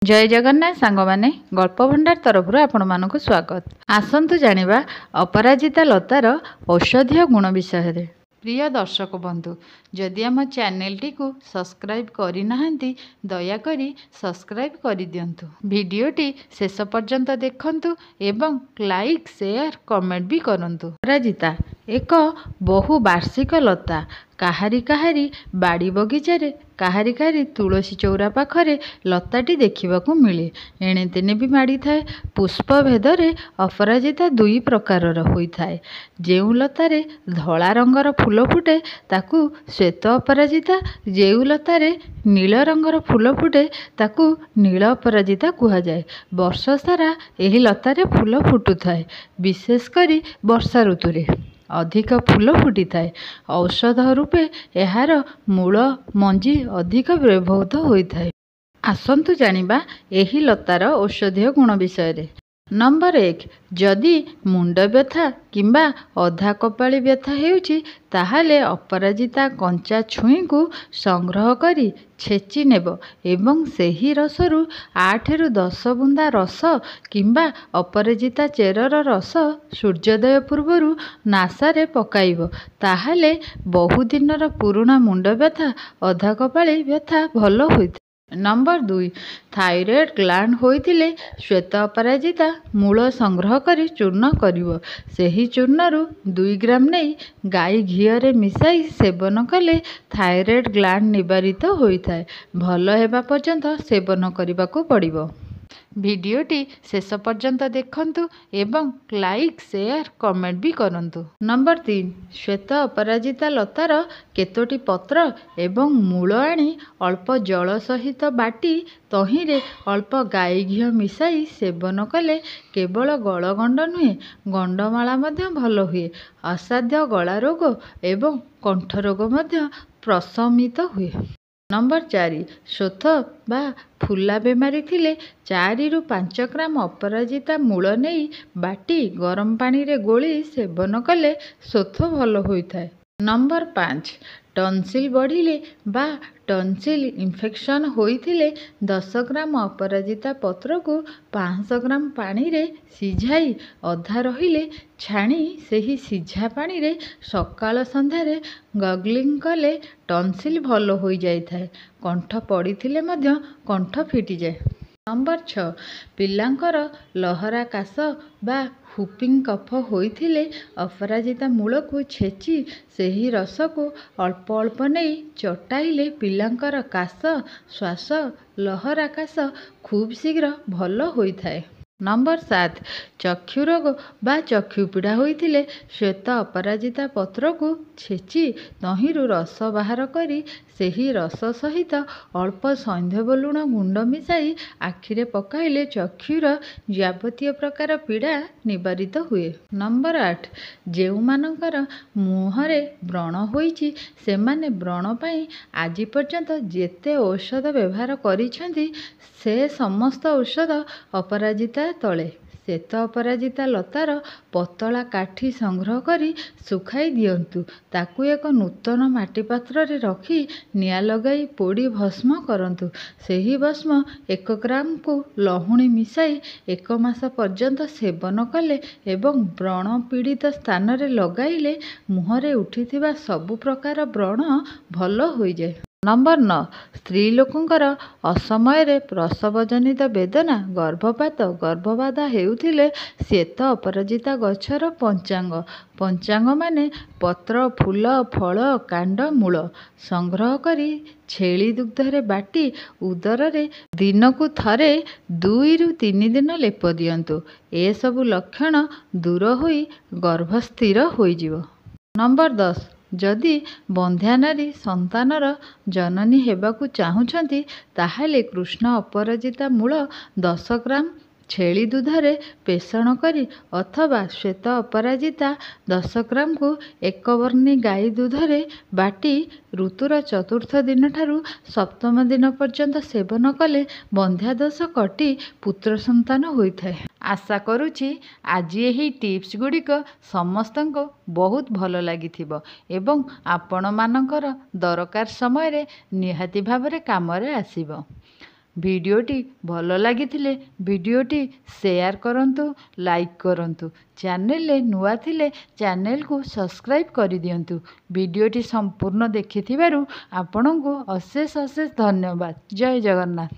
जय जगन्नाथ सांग माने गल्प भंडार तरफ आपण मानक स्वागत। आसंतु जानिबा अपराजिता लतार औषधीय गुण विषय। प्रिय दर्शक बंधु, जदि आम चैनल टी को सब्सक्राइब करि नाहंती दयाकरी सब्सक्राइब करि दियंतु। वीडियोटी शेष पर्यंत देखंतु एवं लाइक शेयर कमेंट भी करंतु। अपराजिता एक बहुवार्षिक लता। काहारी काहारी बाड़ी बगीचारे काहारी काहारी तुलसी चौरा पाखरे लताटी देखिबाकू मिले। एणे तेने भी माड़ी थाए। पुष्प भेदरे अपराजिता दुई प्रकारर होइथाए। जेउ लतारे धला रंगर फूल फुटे ताकू श्वेत अपराजिता, जेउ लतारे नील रंगर फूल फुटे ताकू नील अपराजिता कुहा जाए। वर्ष सारा एही लतारे फूल फुटुथाए। विशेष करी वर्षा ऋतुरे अधिक फूल फुटी थाए। औषध रूपे एहार मूल मंजी अधिक व्यवहृत होइथाए। आसंतु जानिबा एही लतार औषधीय गुण विषय। नंबर 1, जदि मुंड व्यथा किंबा अधा कपाली व्यथा हेउची ताहाले अपराजिता कंचा छुई को संग्रह करी छेची नेब एवं सेही रसरु 8 रु 10 बुंदा रस किंबा अपराजिता चेरर रस सूर्योदय पूर्वरु नासारे पकाइब। ताहाले बहु दिनर पुराना मुंड व्यथा अधा कपाली व्यथा भल होइथाय। नंबर 2, थायरॉइड ग्लैंड होइथिले श्वेत अपराजिता मूल संग्रह करी चूर्ण करिवो। सेही चूर्णरु 2 ग्राम नहीं गाई घीअरे मिसाई सेवन कले थायरॉइड ग्लैंड निवारित होइथाय। भल हेबा पर्यंत सेवन करिबाकू पड़िबो। वीडियोटी शेष पर्यंत देखंतु एवं लाइक शेयर कमेंट भी करंतु। नंबर 3, श्वेत अपराजिता लतार केतोटी पत्र एवं मूल आनी अल्प जल सहित बाटी तहिरे अल्प गाई घी मिसाई सेवन कले केवल गलगंड नुहे गंडमाला मध्य भल हुए। असाध्य गला रोग एवं कंठ रोग मध्य प्रशमित हुए। नंबर 4, शोथ बा फुला बेमारी थिले 4 रु 5 ग्राम अपराजिता मूल नहीं बाटी गरम पानी रे गोली सेवन कले शोथ भल होइथाय। नंबर 5, टन्सिल बढ़िले बा टन्सिल इन्फेक्शन होइथिले 10 ग्राम अपराजिता पत्र को 500 ग्राम पानी रे सिझाई अधा रहिले छाणी सेही सिझा पानी रे सकाल संध्यारे गगलिंग कले टन्सिल भल होई जाइथाय। कंठ पड़िथिले मध्य कंठ फिटी जाए। नंबर 6, पिलांकर लहरा काश बा हुपिंग कफ होइथिले अपराजिता मूल को छेची सेही रस को अल्प अल्प नहीं चटाइले पिलांकर काश श्वास लहरा काश खूब शीघ्र भल होइथाय। नंबर 7, चक्षु रोग बा चक्षु पीड़ा होइथिले श्वेत अपराजिता पत्र को छेची तहिरु रस बाहर करी सेही रस सहित अल्प सैंधव लुण गुंड मिसाई आखिरे पकाइले चक्षुर जावतीय प्रकार पीड़ा निवारित हुए। नंबर 8, जेउ मानकर मुहरे व्रण होइची सेमाने व्रण पाई आजि पर्यंत जेते औषध व्यवहार करिसेंती से समस्त औषध अपराजिता तले। श्वेत अपराजिता लतार पतला काठी संग्रह करी सुखाई दियंतु। ताकू एक नूतन माटी पात्र रे रखी निया लगाई पोड़ी भस्म करंतु। सेही भस्म 1 ग्राम को लहुणी मिसाई 1 मास पर्यंत सेवन कले एवं व्रण पीड़ित स्थान रे लगाइले मुहरे उठिथिबा सबु प्रकार व्रण भल होई जाए। नंबर 9, स्त्री लोकंकर असमय प्रसव जनित वेदना गर्भपात गर्भबाधा हेउथिले श्वेत अपराजिता गछर पंचांग पंचांग माने पत्र फूल फल कांड मूल संग्रह करी छेली दुग्धरे बाटी उदर रे दिन को थरे 2 रु 3 दिन लेप दियंतु। ए सबु लक्षण दूर होई गर्भ स्थिर होई जिवो। नंबर 10, जदि बंध्या नारी संतानर जननी हेबाकू चाहुछंती ताहाले कृष्ण अपराजिता मूल 10 ग्राम छेली दूधरे पेषण करी अथवा श्वेत अपराजिता 10 ग्राम को 1 वर्णी गाई दूधरे बाटी ऋतुर चतुर्थ दिन ठारू सप्तम दिन पर्यंत सेवन कले बंध्या दोष कटी पुत्र संतान होइथाय। आशा करुछि आज यही टिप्स गुड़िक समस्त को बहुत भल लगिथिबो एवं आपण मानकर दरकार समय रे निहाती भाबरे कामरे आसीबो। ଭିଡ଼ିଓଟି ଭଲ ଲାଗିଥିଲେ ଭିଡ଼ିଓଟି ସେୟାର କରନ୍ତୁ, ଲାଇକ୍ କରନ୍ତୁ। ଚ୍ୟାନେଲରେ ନୂଆ ଥିଲେ ଚ୍ୟାନେଲକୁ ସବସ୍କ୍ରାଇବ୍ କରିଦିଅନ୍ତୁ। ଭିଡ଼ିଓଟି ସମ୍ପୂର୍ଣ୍ଣ ଦେଖିଥିବାରୁ ଆପଣଙ୍କୁ ଅଶେଷ ଅଶେଷ ଧନ୍ୟବାଦ। ଜୟ ଜଗନ୍ନାଥ।